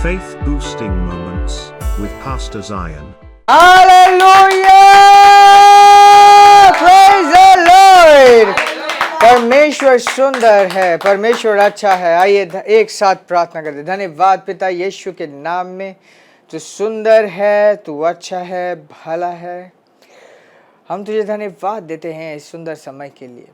Faith boosting moments with Pastor Zion. Hallelujah! Praise the Lord! परमेश्वर सुंदर है, परमेश्वर अच्छा है। आइए एक साथ प्रार्थना करते। धन्यवाद पिता यीशु के नाम में, तू सुंदर है, तू अच्छा है, भला है। हम तुझे धन्यवाद देते हैं इस सुंदर समय के लिए,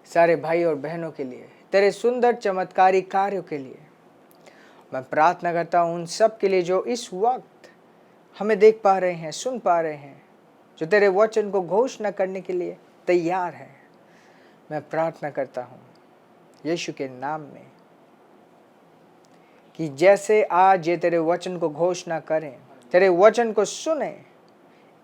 सारे भाई और बहनों के लिए, तेरे सुंदर चमत्कारी कार्यों के लिए। मैं प्रार्थना करता हूँ उन सब के लिए जो इस वक्त हमें देख पा रहे हैं, सुन पा रहे हैं, जो तेरे वचन को घोषणा करने के लिए तैयार हैं। मैं प्रार्थना करता हूँ यीशु के नाम में कि जैसे आज ये तेरे वचन को घोषणा करें, तेरे वचन को सुने,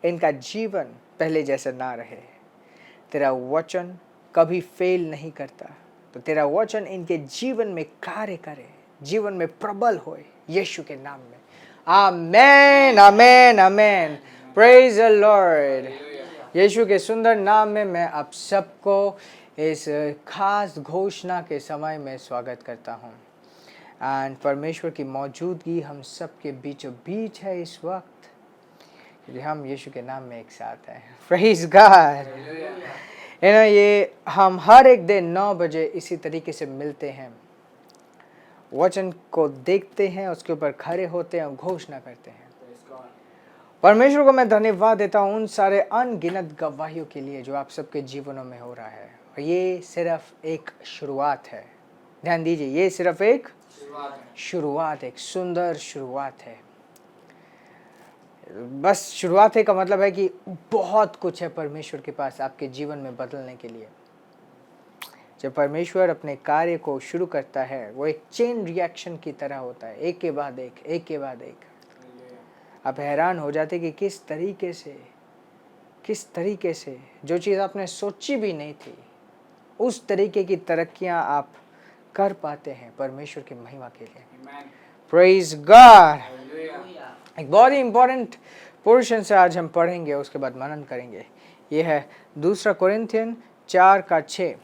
इनका जीवन पहले जैसा ना रहे। तेरा वचन कभी फेल नहीं करता, तो तेरा वचन इनके जीवन में कार्य करे, जीवन में प्रबल होए, यीशु के नाम में। आमेन, आमेन, आमेन। Praise the Lord. यीशु के सुंदर नाम में मैं आप सबको इस खास घोषणा के समय में स्वागत करता हूँ। एंड परमेश्वर की मौजूदगी हम सब के बीचों बीच है इस वक्त, क्योंकि हम यीशु के नाम में एक साथ हैं। Praise God. ये हम हर एक दिन 9 बजे इसी तरीके से मिलते हैं, वचन को देखते हैं, उसके ऊपर खड़े होते हैं और घोषणा करते हैं। परमेश्वर को मैं धन्यवाद देता हूँ उन सारे अनगिनत गवाहियों के लिए जो आप सबके जीवनों में हो रहा है। और ये सिर्फ एक शुरुआत है। ध्यान दीजिए, ये सिर्फ एक शुरुआत, एक सुंदर शुरुआत है। बस शुरुआत है का मतलब है कि बहुत कुछ है परमेश्वर के पास आपके जीवन में बदलने के लिए। जब परमेश्वर अपने कार्य को शुरू करता है, वो एक चेन रिएक्शन की तरह होता है, एक के बाद एक, एक के बाद एक। आप हैरान हो जाते कि किस तरीके से जो चीज़ आपने सोची भी नहीं थी, उस तरीके की तरक्कियां आप कर पाते हैं परमेश्वर की महिमा के लिए। Praise God. एक बहुत ही इंपॉर्टेंट पोर्शन से आज हम पढ़ेंगे, उसके बाद मनन करेंगे। यह है 2 कोरिन्थियन 4:7।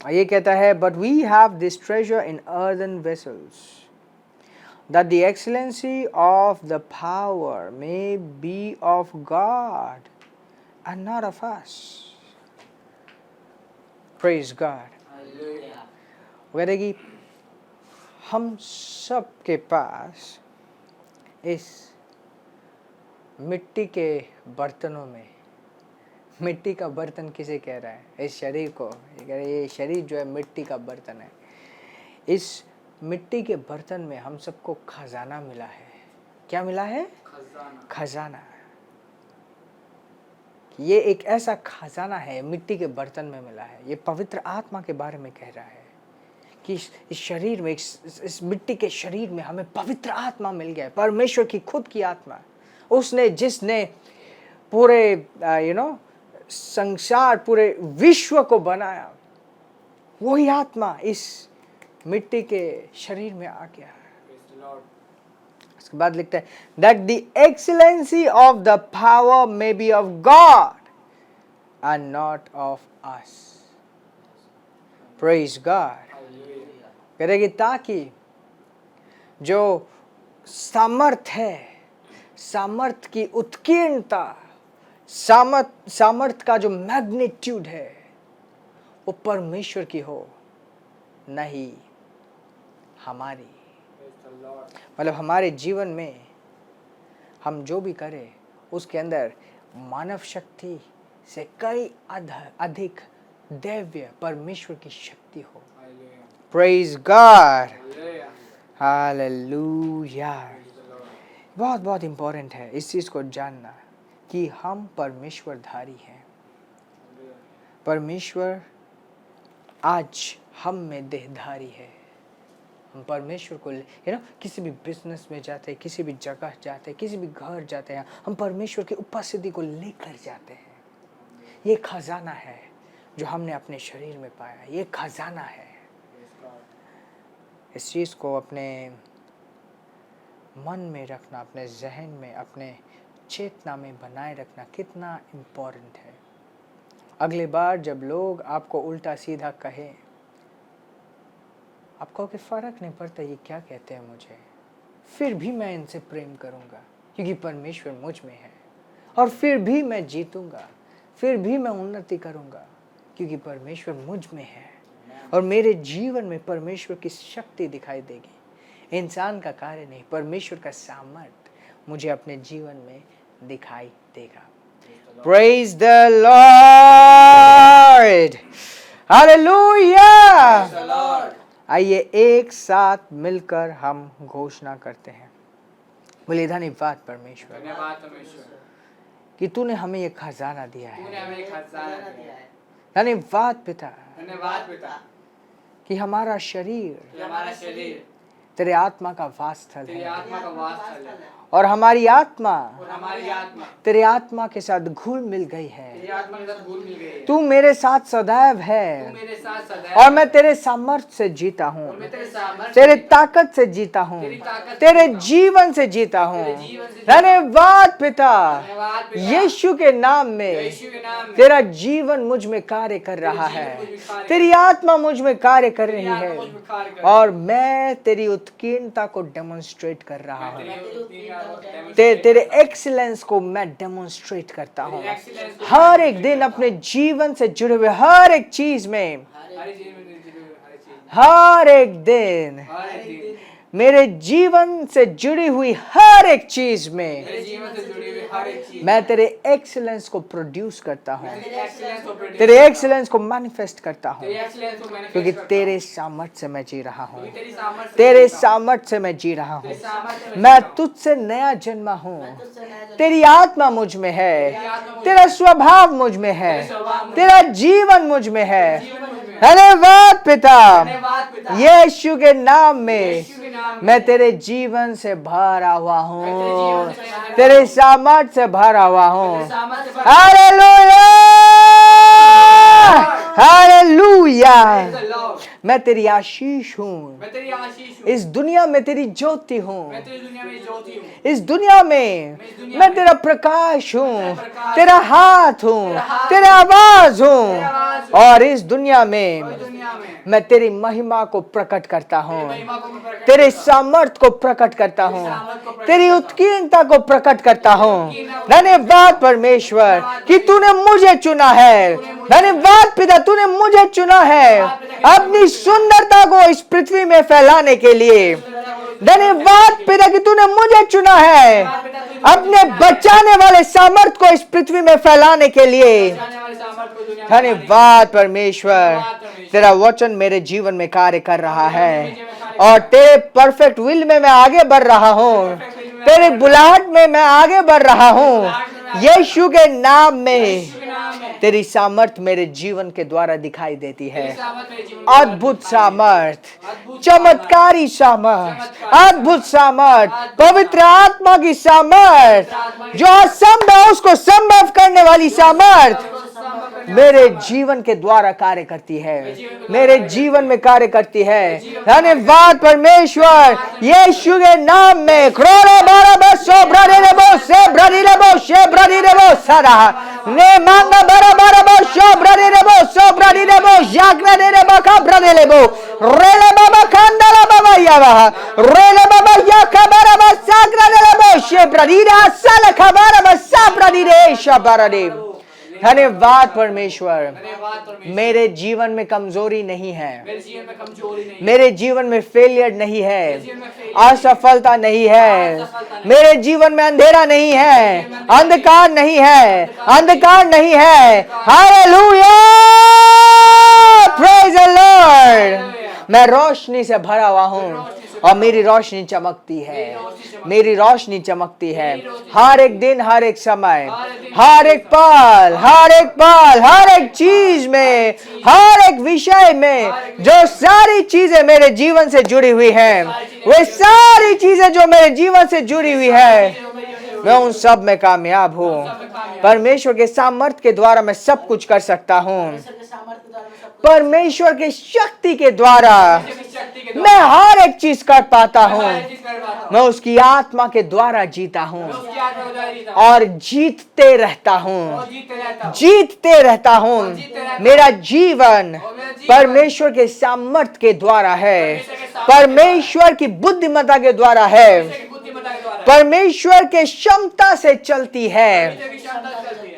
ये कहता है, but we have this treasure in earthen vessels, that the excellency of the power may be of God and not of us. Praise God. वो कहते कि हम सब के पास इस मिट्टी के बर्तनों में, मिट्टी का बर्तन किसे कह रहा है? इस शरीर को। ये कह रहे ये शरीर जो है मिट्टी का बर्तन है। इस मिट्टी के बर्तन में हम सबको खजाना मिला है। क्या मिला है? खजाना। ये एक ऐसा खजाना है, मिट्टी के बर्तन में मिला है। ये पवित्र आत्मा के बारे में कह रहा है कि इस शरीर में, इस मिट्टी के शरीर में हमें पवित्र आत्मा मिल गया है, परमेश्वर की खुद की आत्मा। उसने जिसने पूरे संसार, पूरे विश्व को बनाया, वही आत्मा इस मिट्टी के शरीर में आ गया। उसके बाद लिखता है, that the excellency of the power may be of God and not of us. Praise God. करेगी ताकि जो सामर्थ है, सामर्थ की उत्कीर्णता, सामर्थ का जो मैग्नीट्यूड है, वो परमेश्वर की हो, नहीं हमारी। मतलब हमारे जीवन में हम जो भी करें, उसके अंदर मानव शक्ति से कई अधिक दैवीय परमेश्वर की शक्ति हो। Praise God. हालेलुया। बहुत बहुत इम्पोर्टेंट है इस चीज़ को जानना कि हम परमेश्वरधारी हैं। परमेश्वर आज हम में देहधारी है। हम परमेश्वर को किसी भी बिजनेस में जाते हैं, किसी भी जगह जाते हैं, किसी भी घर जाते हैं, हम परमेश्वर की उपस्थिति को लेकर जाते हैं। ये खजाना है जो हमने अपने शरीर में पाया। ये खजाना है। इस चीज़ को अपने मन में रखना, अपने जहन में, अपने चेतना में बनाए रखना कितना इम्पोर्टेंट है। अगली बार जब लोग आपको उल्टा सीधा कहें, आप कहोगे फर्क नहीं पड़ता ये क्या कहते हैं मुझे, फिर भी मैं इनसे प्रेम करूंगा क्योंकि परमेश्वर मुझ में है, और फिर भी मैं जीतूंगा, फिर भी मैं उन्नति करूंगा क्योंकि परमेश्वर मुझ में है और मेरे जीवन में परमेश्वर की शक्ति दिखाई देगी। इंसान का कार्य नहीं, परमेश्वर का सामर्थ्य मुझे अपने जीवन में दिखाई देगा। Praise the Lord! Hallelujah! आइए एक साथ मिलकर हम घोषणा करते हैं। बोले धन्यवाद परमेश्वर कि तूने हमें ये खजाना दिया है। धन्यवाद पिता कि हमारा शरीर तेरे आत्मा का वासस्थल है और हमारी आत्मा तेरे आत्मा के साथ घुल मिल गई है। तू मेरे साथ सदैव है और मैं तेरे सामर्थ्य से जीता हूँ, तेरे ताकत से जीता हूँ, तेरे जीवन से जीता हूँ। धन्यवाद पिता, यीशु के नाम में तेरा जीवन मुझ में कार्य कर रहा है, तेरी आत्मा मुझ में कार्य कर रही है और मैं तेरी उत्कीर्णता को डेमोन्स्ट्रेट कर रहा हूँ। तेरे एक्सीलेंस को मैं डेमोन्स्ट्रेट करता हूँ। हर एक दिन अपने जीवन से जुड़े हुए हर एक चीज में, हर एक दिन मेरे जीवन से जुड़ी हुई हर एक चीज में मैं तेरे एक्सीलेंस को प्रोड्यूस करता हूँ, तेरे एक्सीलेंस को मैनिफेस्ट करता हूँ क्योंकि तेरे सामर्थ्य से मैं जी रहा हूँ, तेरे सामर्थ्य से मैं जी रहा हूँ। मैं तुझसे नया जन्मा हूँ, तेरी आत्मा मुझ में है, तेरा स्वभाव मुझ में है, तेरा जीवन मुझ में है। धन्यवाद पिता, यीशु के नाम में मैं तेरे जीवन से भरा हुआ हूँ, तेरे सामर्थ्य से भरा हुआ हूँ। Hallelujah, hallelujah. मैं तेरी आशीष हूँ, इस दुनिया में तेरी ज्योति हूँ, इस दुनिया में मैं तेरा प्रकाश हूँ, तेरा हाथ हूँ, तेरा आवाज हूँ और इस दुनिया में मैं तेरी महिमा को प्रकट करता हूँ, तेरे सामर्थ्य को प्रकट करता हूँ, तेरी उत्कीर्णता को प्रकट करता हूँ। धन्यवाद परमेश्वर कि तूने मुझे चुना है। धन्यवाद पिता, तूने मुझे चुना है अपनी सुंदरता को इस पृथ्वी में फैलाने के लिए। धन्यवाद पिता कि तूने मुझे चुना है अपने बचाने वाले सामर्थ्य को इस पृथ्वी में फैलाने के लिए। धन्यवाद परमेश्वर, तेरा वचन मेरे जीवन में कार्य कर रहा है और तेरे परफेक्ट विल में मैं आगे बढ़ रहा हूँ, तेरे बुलाहट में मैं आगे बढ़ रहा हूँ। यीशु के नाम में तेरी सामर्थ मेरे जीवन के द्वारा दिखाई देती है। अद्भुत सामर्थ, चमत्कारी सामर्थ, अद्भुत सामर्थ, पवित्र आत्मा की सामर्थ, जो असंभव है उसको संभव करने वाली सामर्थ मेरे जीवन के द्वारा कार्य करती है, मेरे जीवन में कार्य करती है। धन्यवाद परमेश्वर, यीशु के नाम में क्रोरे बारा बसो ब्रदीरे बो से ब्रदीरे बो शे ब्रदीरे बो सारा ने मांगा बारा बारा बसो ब्रदीरे बो सो ब्रदीरे बो जागना दे बो का ब्रदीरे बो रेले बाबा खंडला बाबा यावा रेले बाबा या खबरा बसागना दे बो शे ब्रदीरा साल खबरा बसा ब्रदीरे शबरदे। धन्यवाद परमेश्वर, मेरे जीवन में कमजोरी नहीं है, मेरे जीवन में फेलियर नहीं है, असफलता नहीं है, मेरे जीवन में अंधेरा नहीं है, अंधकार नहीं है, अंधकार नहीं है। Hallelujah, praise the Lord. मैं रोशनी से भरा हुआ हूँ और मेरी रोशनी चमकती है, मेरी रोशनी चमकती है हर एक दिन, हर एक समय, हर एक पल, हर एक पल, हर एक चीज में, हर एक विषय में। जो सारी चीजें मेरे जीवन से जुड़ी हुई हैं, वे सारी चीजें जो मेरे जीवन से जुड़ी हुई है, मैं उन सब में कामयाब हूँ। परमेश्वर के सामर्थ्य के द्वारा मैं सब कुछ कर सकता हूँ। परमेश्वर के शक्ति के द्वारा मैं हर एक चीज कर पाता हूँ। मैं उसकी आत्मा के द्वारा जीता हूँ और जीतते रहता हूँ, जीतते रहता हूँ। मेरा जीवन परमेश्वर के सामर्थ के द्वारा है, परमेश्वर की बुद्धिमत्ता के द्वारा है, परमेश्वर के क्षमता से चलती है।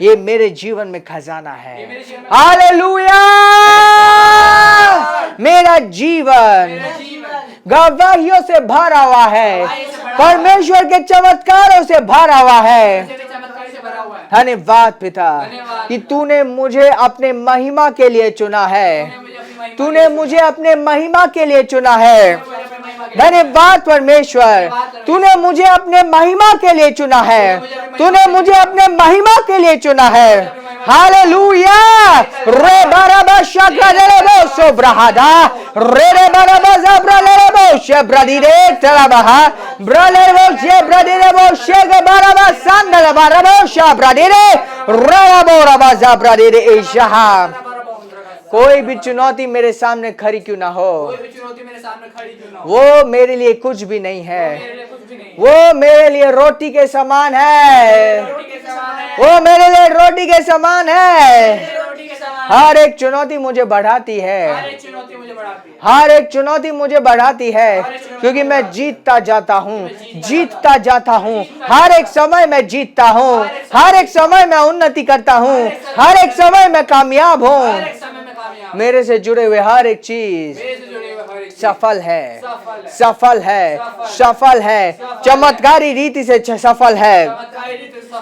ये मेरे जीवन में खजाना है। हालेलुया! मेरा जीवन गवाहियों से भरा हुआ है, परमेश्वर के चमत्कारों से भरा हुआ है। धन्यवाद पिता कि तूने मुझे अपने महिमा के लिए चुना है, तूने मुझे अपने महिमा के लिए चुना है। धन्यवाद परमेश्वर, तूने मुझे अपने महिमा के लिए चुना है, तूने मुझे अपने महिमा के लिए चुना है। हालेलुया! रे बाराबा शाका लेबो सोब्राहादा रे बाराबा ज़ब्रा लेबो शेब्रादी रे तलाबाहा ब्रलेबो शेब्रादी लेबो शेग बाराबा संदल बाराबो शाब्रादी रे राबो राबा ज़ब्रादी रे इशाहा। कोई भी चुनौती मेरे सामने खड़ी क्यों ना हो, वो मेरे लिए कुछ भी नहीं है। वो मेरे लिए रोटी के समान है, वो मेरे लिए रोटी के समान है। हर एक चुनौती मुझे बढ़ाती है, हर एक चुनौती मुझे बढ़ाती है, क्योंकि मैं जीतता जाता हूँ, जीतता जाता हूँ। हर एक समय मैं जीतता हूँ, हर एक समय मैं उन्नति करता हूँ, हर एक समय मैं कामयाब हूँ। मेरे से जुड़े हुए हर एक चीज सफल है, सफल है, सफल है, चमत्कारी रीति से सफल है।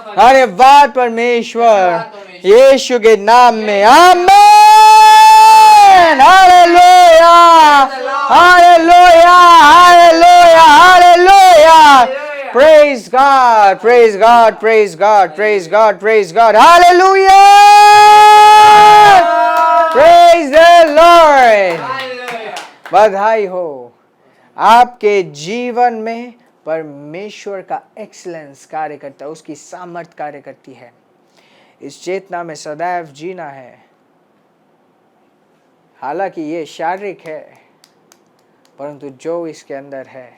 धन्यवाद परमेश्वर, यीशु के नाम में आमीन। Hallelujah, hallelujah, hallelujah, hallelujah. Praise God, praise God, praise God, praise God, praise God. Hallelujah! Praise the Lord. बधाई हो। आपके जीवन में परमेश्वर का एक्सीलेंस कार्य करता है, उसकी सामर्थ कार्य करती है। इस चेतना में सदैव जीना है। हालांकि ये शारीरिक है, परंतु जो इसके अंदर है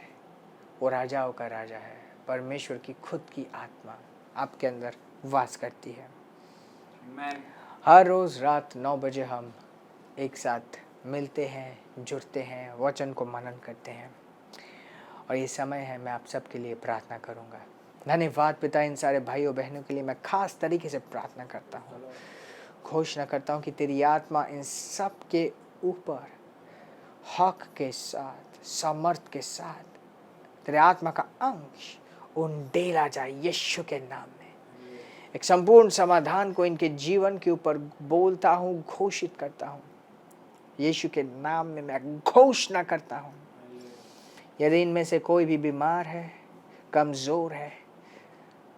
वो राजाओं का राजा है। परमेश्वर की खुद की आत्मा आपके अंदर वास करती है। हर रोज रात 9 बजे हम एक साथ मिलते हैं, जुड़ते हैं, वचन को मनन करते हैं, और ये समय है मैं आप सबके लिए प्रार्थना करूंगा। धन्यवाद पिता, इन सारे भाइयों बहनों के लिए मैं खास तरीके से प्रार्थना करता हूँ, घोषणा करता हूँ कि तेरी आत्मा इन सब के ऊपर हक के साथ, सामर्थ के साथ तेरे आत्मा का अंश उंडेला जाए यीशु के नाम में। एक संपूर्ण समाधान को इनके जीवन के ऊपर बोलता हूँ, घोषित करता हूँ, यीशु के नाम में मैं घोषणा करता हूँ। यदि इनमें से कोई भी बीमार है, कमजोर है,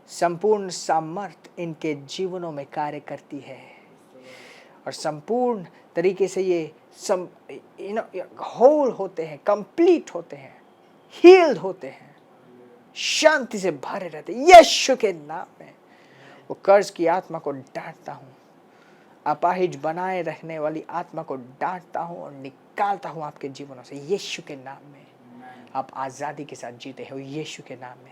संपूर्ण सामर्थ इनके जीवनों में कार्य करती है, और संपूर्ण तरीके से ये होल होते हैं, कंप्लीट होते हैं, हील्ड होते हैं, शांति से भरे रहते हैं यीशु के नाम में। वो कर्ज की आत्मा को डांटता हूँ, अपाहिज बनाए रखने वाली आत्मा को डांटता हूँ और निकालता हूँ आपके जीवनों से यीशु के नाम में। आप आज़ादी के साथ जीते हो यीशु के नाम में।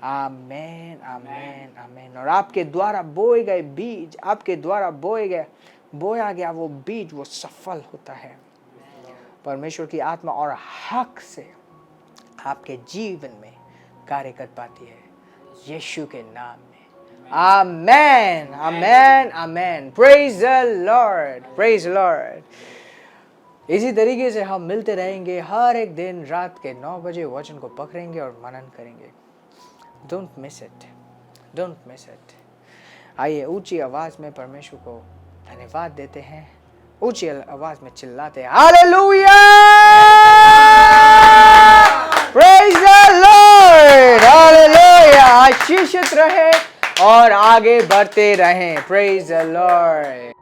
आमेन, आमेन, आमेन। और आपके द्वारा बोए गए बीज, आपके द्वारा बोया गया वो बीज वो सफल होता है। परमेश्वर की आत्मा और हक से आपके जीवन में कार्य कर पाती है यीशु के नाम में। आमेन, आमेन, आमेन। Praise the Lord, praise Lord. इसी तरीके से हम मिलते रहेंगे हर एक दिन रात के 9 बजे, वचन को पकड़ेंगे और मनन करेंगे। Don't miss it, don't miss it. आइए ऊंची आवाज में परमेश्वर को धन्यवाद देते हैं, ऊंची आवाज में चिल्लाते हैं hallelujah, praise the Lord, hallelujah. आशीषित रहे और आगे बढ़ते रहें। Praise the Lord.